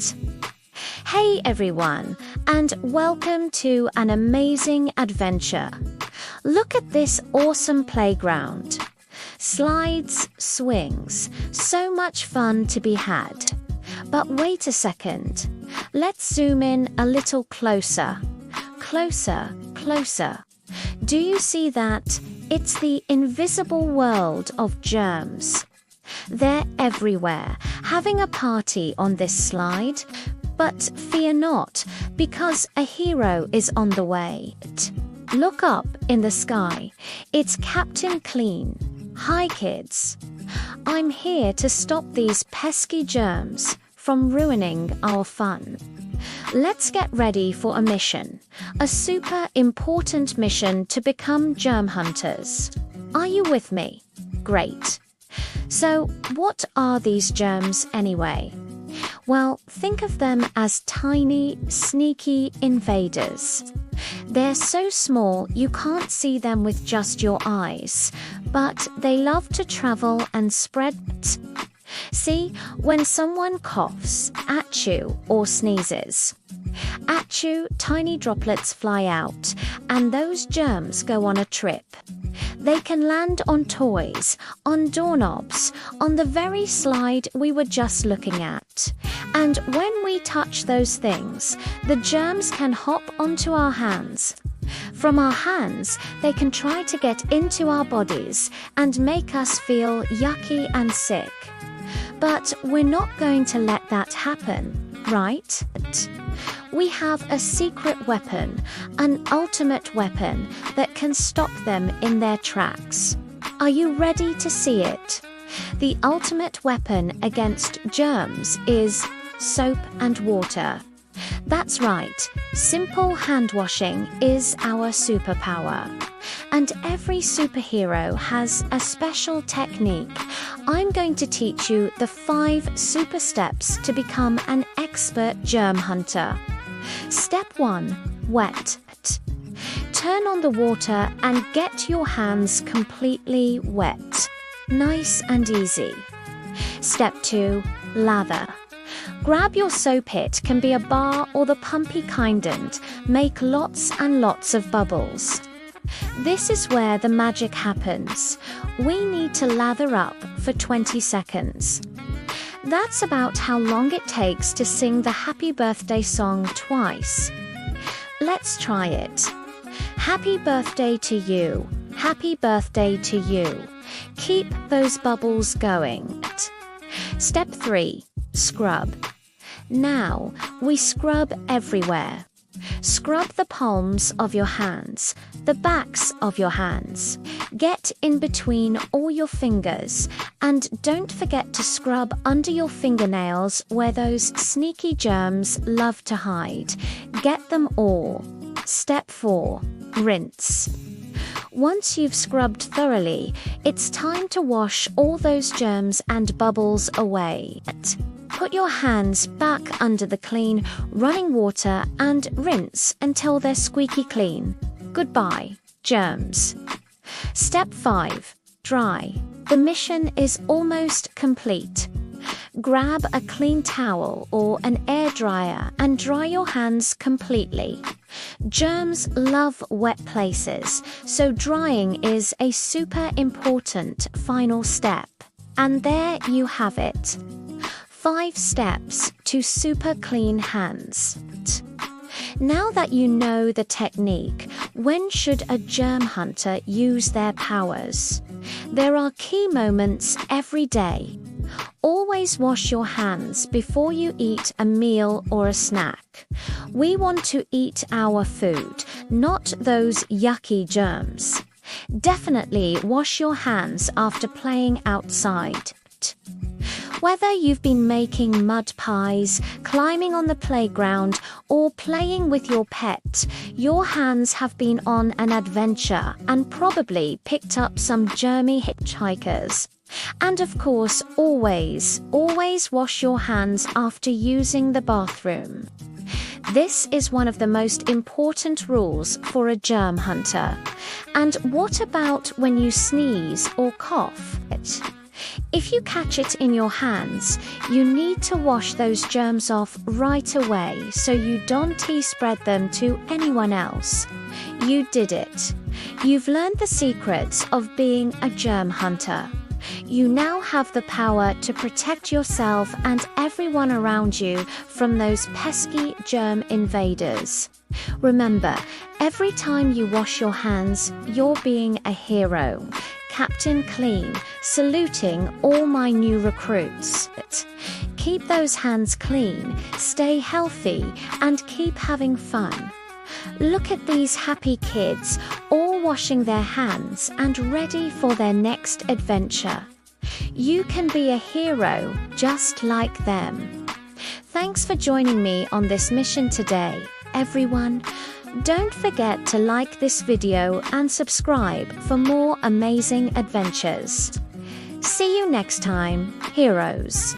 Hey everyone, and welcome to an amazing adventure. Look at this awesome playground. Slides, swings, so much fun to be had. But wait a second. Let's zoom in a little closer. Closer, closer. Do you see that? It's the invisible world of germs. They're everywhere, having a party on this slide. But fear not, because a hero is on the way. Look up in the sky. It's Captain Clean. Hi kids. I'm here to stop these pesky germs from ruining our fun. Let's get ready for a mission. A super important mission to become germ hunters. Are you with me? Great. So, what are these germs anyway? Well, think of them as tiny, sneaky invaders. They're so small you can't see them with just your eyes, but they love to travel and spread. See, when someone coughs at you or sneezes, at you, tiny droplets fly out, and those germs go on a trip. They can land on toys, on doorknobs, on the very slide we were just looking at. And when we touch those things, the germs can hop onto our hands. From our hands, they can try to get into our bodies and make us feel yucky and sick. But we're not going to let that happen, right? We have a secret weapon, an ultimate weapon that can stop them in their tracks. Are you ready to see it? The ultimate weapon against germs is soap and water. That's right, simple hand washing is our superpower. And every superhero has a special technique. I'm going to teach you the 5 super steps to become an expert germ hunter. Step 1. Wet. Turn on the water and get your hands completely wet. Nice and easy. Step 2. Lather. Grab your soap, it can be a bar or the pumpy kind, and make lots and lots of bubbles. This is where the magic happens. We need to lather up for 20 seconds. That's about how long it takes to sing the happy birthday song twice. Let's try it. Happy birthday to you. Happy birthday to you. Keep those bubbles going. Step 3. Scrub. Now, we scrub everywhere. Scrub the palms of your hands, the backs of your hands. Get in between all your fingers, and don't forget to scrub under your fingernails where those sneaky germs love to hide. Get them all. Step 4. Rinse. Once you've scrubbed thoroughly, it's time to wash all those germs and bubbles away. Put your hands back under the clean, running water and rinse until they're squeaky clean. Goodbye, germs. Step 5. Dry. The mission is almost complete. Grab a clean towel or an air dryer and dry your hands completely. Germs love wet places, so drying is a super important final step. And there you have it. 5 steps to super clean hands. Now that you know the technique, when should a germ hunter use their powers? There are key moments every day. Always wash your hands before you eat a meal or a snack. We want to eat our food, not those yucky germs. Definitely wash your hands after playing outside. Whether you've been making mud pies, climbing on the playground, or playing with your pet, your hands have been on an adventure and probably picked up some germy hitchhikers. And of course, always wash your hands after using the bathroom. This is one of the most important rules for a germ hunter. And what about when you sneeze or cough? If you catch it in your hands, you need to wash those germs off right away so you don't spread them to anyone else. You did it. You've learned the secrets of being a germ hunter. You now have the power to protect yourself and everyone around you from those pesky germ invaders. Remember, every time you wash your hands, you're being a hero. Captain Clean, saluting all my new recruits. Keep those hands clean, stay healthy, and keep having fun. Look at these happy kids, all washing their hands and ready for their next adventure. You can be a hero just like them. Thanks for joining me on this mission today, everyone. Don't forget to like this video and subscribe for more amazing adventures. See you next time, heroes.